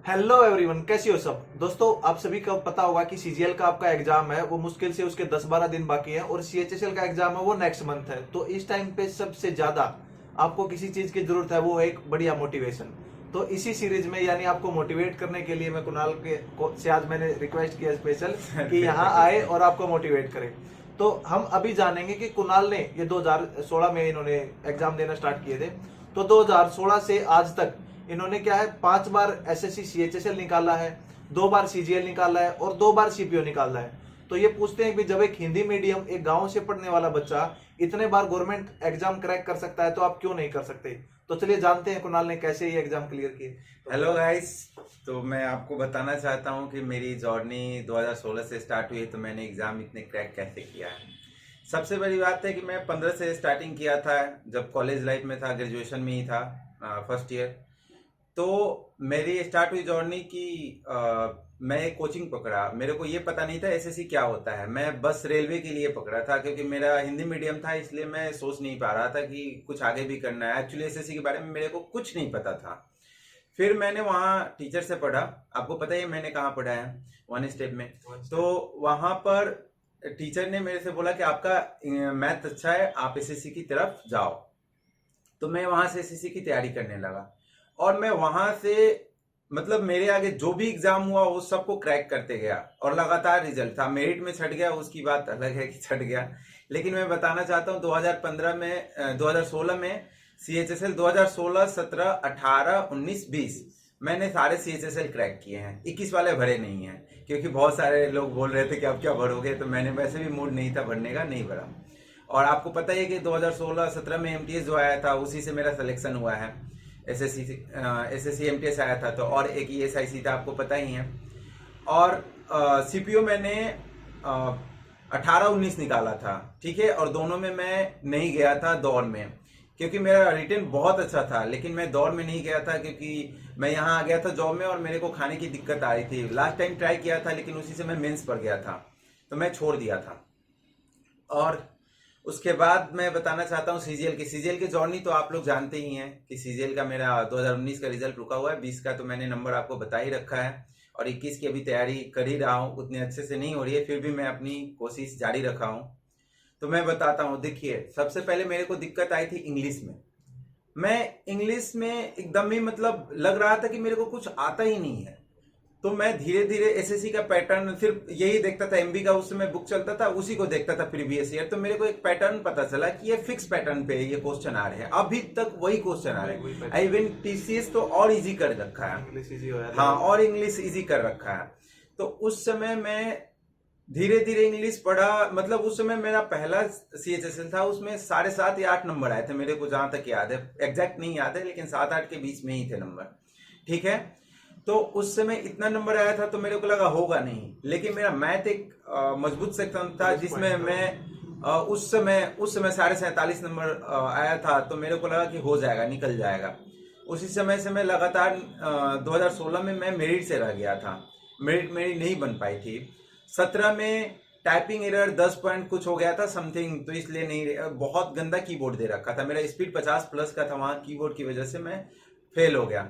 Hello everyone, कैसी हो सब दोस्तों। आप सभी को पता होगा कि सीजीएल का आपका एग्जाम है वो मुश्किल से उसके 10-12 दिन बाकी है और सीएचएसएल का एग्जाम है वो नेक्स्ट मंथ है। तो इस टाइम पे सबसे ज्यादा आपको किसी चीज की जरूरत है, वो है एक बढ़िया मोटिवेशन। तो इसी सीरीज में यानी आपको मोटिवेट करने के लिए मैं कुणाल से आज मैंने रिक्वेस्ट किया स्पेशल कि यहाँ आए और आपको मोटिवेट करे। तो हम अभी जानेंगे कि कुणाल ने ये 2016 में इन्होंने एग्जाम देना स्टार्ट किए थे। तो 2016 से आज तक इन्होंने क्या है 5 बार एसएससी सीएचएसएल निकाला है, 2 बार सीजीएल निकाला है और 2 बार सीपीओ निकाला है। तो ये पूछते हैं कि जब एक हिंदी मीडियम एक गांव से पढ़ने वाला बच्चा इतने बार गवर्नमेंट एग्जाम क्रैक कर सकता है तो आप क्यों नहीं कर सकते। तो चलिए जानते हैं कुणाल ने कैसे ये एग्जाम क्लियर किए। Hello guys. तो मैं आपको बताना चाहता हूं कि मेरी जर्नी 2016 से स्टार्ट हुई, तो मैंने एग्जाम इतने क्रैक कैसे किया है। सबसे बड़ी बात है कि मैं 15 से स्टार्टिंग किया था, जब कॉलेज लाइफ में था, ग्रेजुएशन में ही था, फर्स्ट ईयर। तो मेरी स्टार्ट हुई जर्नी की मैं एक कोचिंग पकड़ा। मेरे को ये पता नहीं था एसएससी क्या होता है, मैं बस रेलवे के लिए पकड़ा था क्योंकि मेरा हिंदी मीडियम था, इसलिए मैं सोच नहीं पा रहा था कि कुछ आगे भी करना है। एक्चुअली एसएससी के बारे में मेरे को कुछ नहीं पता था। फिर मैंने वहाँ टीचर से पढ़ा। आपको पता ही है मैंने कहाँ पढ़ा है, वन स्टेप में। तो वहाँ पर टीचर ने मेरे से बोला कि आपका मैथ अच्छा है, आप एसएससी की तरफ जाओ। तो मैं वहाँ से एसएससी की तैयारी करने लगा और मैं वहां से मतलब मेरे आगे जो भी एग्जाम हुआ वो सबको क्रैक करते गया और लगातार रिजल्ट था। मेरिट में छट गया उसकी बात अलग है कि छट गया, लेकिन मैं बताना चाहता हूँ 2016 में सीएचएसएल 2016, 17, 18, 19, 20 मैंने सारे सीएचएसएल क्रैक किए हैं। 21 वाले भरे नहीं हैं क्योंकि बहुत सारे लोग बोल रहे थे कि अब क्या भरोगे, तो मैंने वैसे भी मूड नहीं था भरने का, नहीं भरा। और आपको पता ही है कि 2016-17 में एमटीएस जो आया था उसी से मेरा सिलेक्शन हुआ है। एसएससी एमटीएस आया था, तो और एक ईएसआईसी था, आपको पता ही है। और सीपीओ मैंने 18-19 निकाला था, ठीक है। और दोनों में मैं नहीं गया था दौड़ में क्योंकि मेरा रिटर्न बहुत अच्छा था, लेकिन मैं दौड़ में नहीं गया था क्योंकि मैं यहाँ आ गया था जॉब में और मेरे को खाने की दिक्कत आ रही थी। लास्ट टाइम ट्राई किया था लेकिन उसी से मैं मेंस पर गया था, तो मैं छोड़ दिया था। और उसके बाद मैं बताना चाहता हूँ सीजीएल की जर्नी तो आप लोग जानते ही हैं कि सीजीएल का मेरा 2019 का रिजल्ट रुका हुआ है। 20 का तो मैंने नंबर आपको बता ही रखा है और 21 की अभी तैयारी कर ही रहा हूँ। उतने अच्छे से नहीं हो रही है, फिर भी मैं अपनी कोशिश जारी रखा हूँ। तो मैं बताता हूँ। देखिए, सबसे पहले मेरे को दिक्कत आई थी इंग्लिश में। मैं इंग्लिश में एकदम ही मतलब लग रहा था कि मेरे को कुछ आता ही नहीं है। तो मैं धीरे धीरे एसएससी का पैटर्न सिर्फ यही देखता था, एमबी का उस समय बुक चलता था, उसी को देखता था प्रीवियस ईयर। तो मेरे को एक पैटर्न पता चला कि ये फिक्स पैटर्न पे ये क्वेश्चन आ रहे हैं, अभी तक वही क्वेश्चन आ रहे हैं। इवन टीसीएस तो और इजी कर रखा है, इंग्लिश इजी हो हाँ, और इंग्लिश इजी कर रखा है। तो उस समय मैं धीरे धीरे इंग्लिश पढ़ा। मतलब उस समय मेरा पहला सीएचएसएल था, उसमें 7.5 या 8 नंबर आए थे मेरे को, जहां तक याद है, एग्जैक्ट नहीं याद है, लेकिन 7-8 के बीच में ही थे नंबर, ठीक है। तो उस समय इतना नंबर आया था तो मेरे को लगा होगा नहीं, लेकिन मेरा मैथ एक मजबूत सेक्शन था जिसमें मैं उस समय 47.5 नंबर आया था, तो मेरे को लगा कि हो जाएगा, निकल जाएगा। उसी समय से मैं लगातार 2016 में मैं मेरिट से रह गया था, मेरिट मेरी नहीं बन पाई थी। 17 में टाइपिंग एरर 10 पॉइंट कुछ हो गया था समथिंग, तो इसलिए नहीं, बहुत गंदा कीबोर्ड दे रखा था, मेरा स्पीड 50+ का था, वहां कीबोर्ड की वजह से मैं फेल हो गया।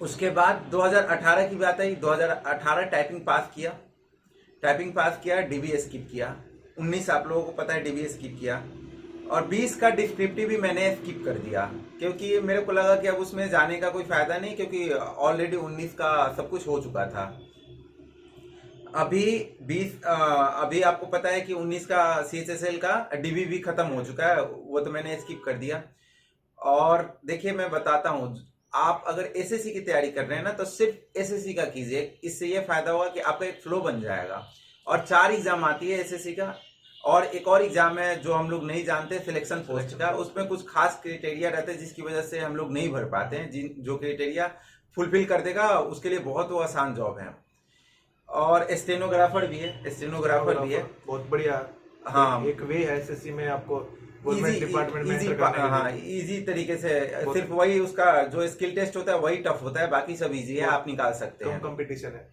उसके बाद 2018 की बात आई, 2018 टाइपिंग पास किया, डीबी स्किप किया। 19 आप लोगों को पता है डीबी स्किप किया, और 20 का डिस्क्रिप्टिव भी मैंने स्किप कर दिया क्योंकि मेरे को लगा कि अब उसमें जाने का कोई फायदा नहीं, क्योंकि ऑलरेडी 19 का सब कुछ हो चुका था। अभी आपको पता है कि 19 का सीएचएसएल का डीबी भी खत्म हो चुका है, वो तो मैंने स्किप कर दिया। और देखिए, मैं बताता हूँ, आप अगर एसएससी की तैयारी कर रहे हैं ना, तो सिर्फ एसएससी का कीजिए। इससे ये फायदा होगा कि आपका एक फ्लो बन जाएगा। और 4 एग्जाम आती है एसएससी का, और एक और एग्जाम है जो हम लोग नहीं जानते, सिलेक्शन पोस्ट का। उसमें कुछ खास क्राइटेरिया रहते हैं जिसकी वजह से हम लोग नहीं भर पाते हैं। जो क्राइटेरिया फुलफिल कर देगा उसके लिए बहुत वो आसान जॉब है। और स्टेनोग्राफर भी है, बहुत बढ़िया। हाँ, एक वे है एसएससी में आपको गवर्नमेंट डिपार्टमेंट में एंटर करने के हाँ, लिए। इजी तरीके से। सिर्फ वही उसका जो स्किल टेस्ट होता है वही टफ होता है, बाकी सब इजी है, आप निकाल सकते हैं। कंपटीशन है।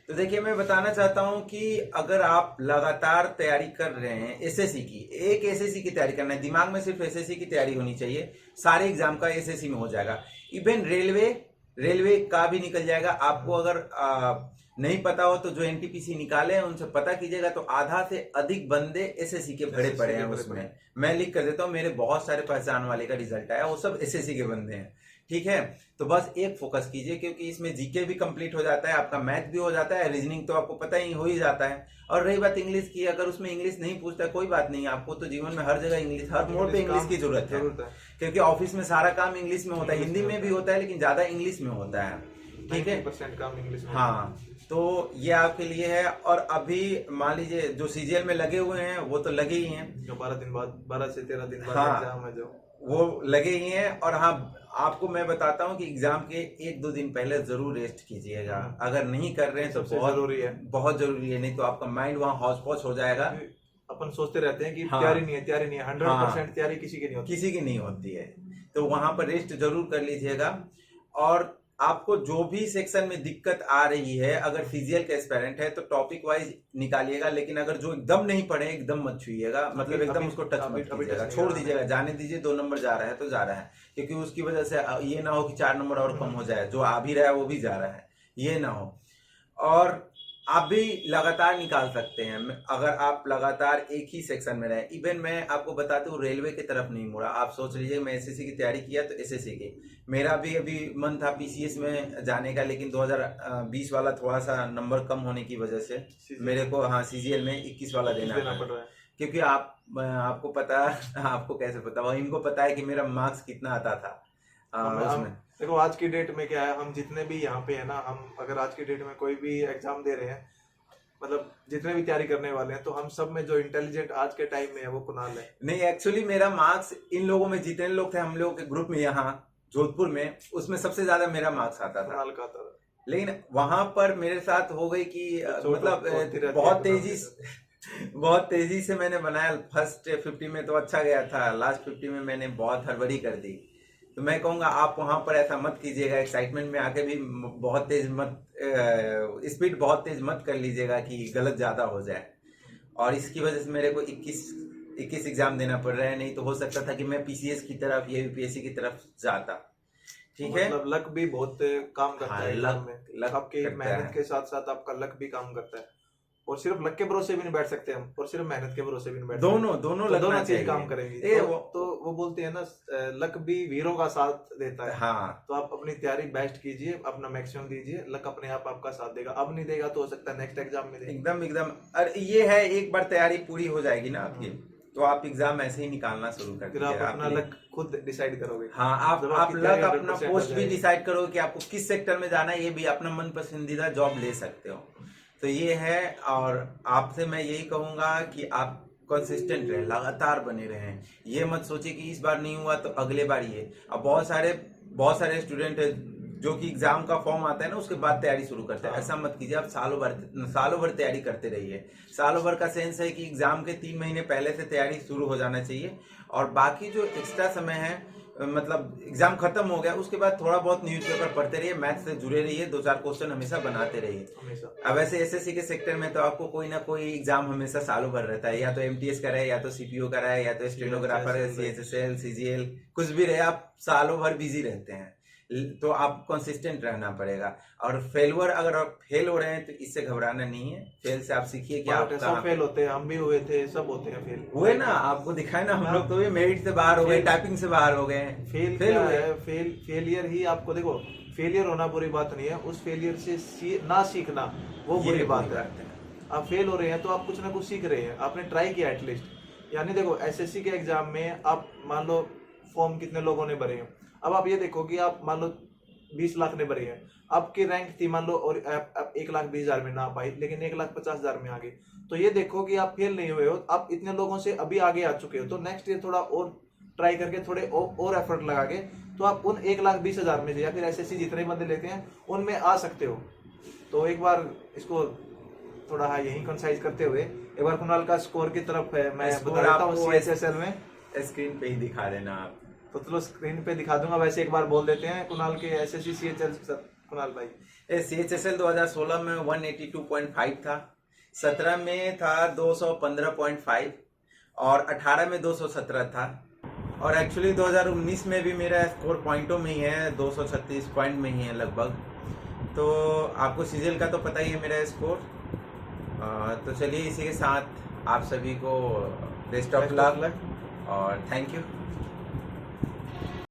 तो देखिए, मैं बताना चाहता हूं कि अगर आप लगातार तैयारी कर रहे हैं एसएससी की, एक एसएससी की तैयारी करना है, दिमाग में सिर्फ एसएससी की तैयारी होनी चाहिए, सारे एग्जाम का एसएससी में हो जाएगा। इवन रेलवे रेलवे का भी निकल जाएगा। आपको अगर नहीं पता हो तो जो एनटीपीसी निकाले हैं उनसे पता कीजिएगा, तो आधा से अधिक बंदे एसएससी के भरे पड़े हैं उसमें। मैं लिख कर देता हूँ, मेरे बहुत सारे पहचान वाले का रिजल्ट आया, वो सब एसएससी के बंदे हैं। ठीक है, तो बस एक फोकस कीजिए, क्योंकि इसमें जीके भी कंप्लीट हो जाता है, आपका मैथ भी हो जाता है, रीजनिंग तो आपको पता ही हो ही जाता है। और रही बात इंग्लिश की, अगर उसमें इंग्लिश नहीं पूछता कोई बात नहीं, आपको तो जीवन में हर जगह इंग्लिश, हर मोड़ पे इंग्लिश की जरूरत है, क्योंकि ऑफिस में सारा काम इंग्लिश में होता है, हिंदी में भी होता है लेकिन ज्यादा इंग्लिश में होता है। ठीक है, 90% काम इंग्लिश में। हाँ, तो ये आपके लिए है। और अभी मान लीजिए जो सीजीएल में लगे हुए हैं वो तो लगे ही हैं, जो 12 दिन बाद, 12 से 13 दिन बाद हाँ, एग्जाम है जो, वो लगे ही हैं। और हाँ, आपको मैं बताता हूँ कि एग्जाम के 1-2 दिन पहले जरूर रेस्ट कीजिएगा। अगर नहीं कर रहे हैं तो बहुत जरूरी है, बहुत जरूरी है, नहीं तो आपका माइंड वहाँ हौच पौच हो जाएगा। अपन सोचते रहते हैं कि हाँ, तैयारी नहीं है, तैयारी नहीं है, 100% तैयारी किसी की नहीं होती, किसी की नहीं होती है। तो वहां पर रेस्ट जरूर कर लीजिएगा। और आपको जो भी सेक्शन में दिक्कत आ रही है, अगर सीजीएल का एस्पिरेंट है तो टॉपिक वाइज निकालिएगा, लेकिन अगर जो एकदम नहीं पढ़े एकदम मत छुइएगा, मतलब एकदम उसको टच मत कीजिएगा, छोड़ दीजिएगा, जाने दीजिए। 2 नंबर जा रहा है तो जा रहा है, क्योंकि उसकी वजह से ये ना हो कि 4 नंबर और कम हो जाए, जो आ भी रहा है वो भी जा रहा है, ये ना हो। और आप भी लगातार निकाल सकते हैं, अगर आप लगातार एक ही सेक्शन में रहे। इवन मैं आपको बताता हूँ, रेलवे की तरफ नहीं मुड़ा। आप सोच लीजिए मैं एसएससी की तैयारी किया तो एसएससी की, मेरा भी अभी मन था पीसीएस में जाने का, लेकिन 2020 वाला थोड़ा सा नंबर कम होने की वजह से मेरे को, हाँ, सीजीएल में 21 वाला देना पड़ रहा है। क्योंकि आपको पता, आपको कैसे पता हो, इनको पता है कि मेरा मार्क्स कितना आता था उसमें। देखो आज की डेट में क्या है, हम जितने भी यहाँ पे है ना, हम अगर आज की डेट में कोई भी एग्जाम दे रहे हैं, मतलब जितने भी तैयारी करने वाले हैं, तो हम सब में जो इंटेलिजेंट आज के टाइम में है वो कुणाल है। नहीं, एक्चुअली मेरा मार्क्स इन लोगों में, जितने लोग थे हम लोगों के ग्रुप में यहाँ जोधपुर में, उसमें सबसे ज्यादा मेरा मार्क्स आता था, कुणाल का आता था। लेकिन वहां पर मेरे साथ हो गई कि मतलब बहुत तेजी से मैंने बनाया। फर्स्ट 50 में तो अच्छा गया था, लास्ट 50 में मैंने बहुत हड़बड़ी कर दी। तो मैं कहूंगा आप वहां पर ऐसा मत कीजिएगा, एक्साइटमेंट में आके भी बहुत तेज मत, स्पीड बहुत तेज मत कर लीजिएगा कि गलत ज्यादा हो जाए। और इसकी वजह से मेरे को 21 एग्जाम देना पड़ रहा है, नहीं तो हो सकता था कि मैं पीसीएस की तरफ या यूपीएससी की तरफ जाता। ठीक है, मतलब लक भी बहुत काम करता है लक में, आपके मेहनत के साथ साथ आपका लक भी काम करता है। और सिर्फ लक के भरोसे भी नहीं बैठ सकते हम, और सिर्फ मेहनत के भरोसे भी नहीं बैठ सकते, दोनों चीज काम करेंगे। तो वो बोलते हैं ना, लक भी वीरों का साथ देता है। हाँ, तो आप अपनी तैयारी बेस्ट कीजिए, अपना मैक्सिमम दीजिए, लक अपने आप आपका साथ देगा। अब नहीं देगा तो हो सकता है नेक्स्ट एग्जाम में देगा। एकदम। अरे ये है, एक बार तैयारी पूरी हो जाएगी ना आपकी, तो आप एग्जाम ऐसे ही निकालना शुरू कर दीजिए। आप अपना लक खुद डिसाइड करोगे। हाँ, आप लक अपना पोस्ट भी डिसाइड करोगे कि आपको किस सेक्टर में जाना है, ये भी अपना मन पसंदीदा जॉब ले सकते हो। तो ये है। और आपसे मैं यही कहूंगा कि आप कंसिस्टेंट रहे, लगातार बने रहें। ये मत सोचिए कि इस बार नहीं हुआ तो अगले बार ये। अब बहुत सारे स्टूडेंट है जो कि एग्जाम का फॉर्म आता है ना, उसके बाद तैयारी शुरू करते हैं। ऐसा मत कीजिए, आप सालों भर तैयारी करते रहिए। सालों भर का सेंस है कि एग्जाम के 3 महीने पहले से तैयारी शुरू हो जाना चाहिए, और बाकी जो एक्स्ट्रा समय है, मतलब एग्जाम खत्म हो गया उसके बाद थोड़ा बहुत न्यूज़पेपर पढ़ते रहिए, मैथ से जुड़े रहिए, 2-4 क्वेश्चन हमेशा बनाते रहिए। अब वैसे एसएससी के सेक्टर में तो आपको कोई ना कोई एग्जाम हमेशा सालों भर रहता है, या तो एमटीएस का रहे, या तो सीपीओ का रहे, या तो स्टेनोग्राफर है, सीएचएसएल, सीजीएल, कुछ भी रहे, आप सालों भर बिजी रहते हैं। तो आप कंसिस्टेंट रहना पड़ेगा। और फेलवर, अगर आप फेल हो रहे हैं तो इससे घबराना नहीं है। फेल से आप सीखिए कि आप सब फेल होते हैं, हम भी हुए थे, सब होते हैं फेल। हुए ना, आपको दिखाए ना, हम लोग तो मेरिट से बाहर हो गए, टाइपिंग से बाहर हो गए। फेल हुए, फेलियर ही आपको, देखो फेलियर होना बुरी बात नहीं है, उस फेलियर से ना सीखना वो बुरी बात है। आप फेल हो रहे हैं तो आप कुछ ना कुछ सीख रहे हैं, आपने ट्राई किया एटलीस्ट। यानी देखो एसएससी के एग्जाम में आप मान लो फॉर्म कितने लोगों ने भरे हैं, अब आप ये देखो कि आप मान लो 20 लाख ने भरे हैं, आपकी रैंक थी मान लो, और आप 1,20,000 में ना पाई, लेकिन 1,50,000 में आ गई। तो ये देखो कि आप फेल नहीं हुए हो, आप इतने लोगों से अभी आगे आ चुके हो। तो नेक्स्ट ईयर थोड़ा और ट्राई करके, थोड़े और एफर्ट लगा के, तो आप उन 1,20,000 में या फिर एसएससी जितने बंदे लेते हैं उनमें आ सकते हो। तो एक बार इसको थोड़ा यही कंसाइज करते हुए एक बार कुणाल का स्कोर की तरफ है, मैं बता देता हूँ सीएचएसएल में। स्क्रीन पे ही दिखा देना आप, तो चलो स्क्रीन पे दिखा दूंगा। वैसे एक बार बोल देते हैं कुणाल के एसएससी सीएचएसएल। कुणाल भाई, सीएचएसएल 2016 में 182.5 था, 17 में था 215.5, और 18 में 217 था, और एक्चुअली 2019 में भी मेरा स्कोर पॉइंटों में ही है, 236 पॉइंट में ही है लगभग। तो आपको सीजीएल का तो पता ही है मेरा स्कोर। तो चलिए इसी के साथ आप सभी को बेस्ट ऑफ लक और थैंक यू।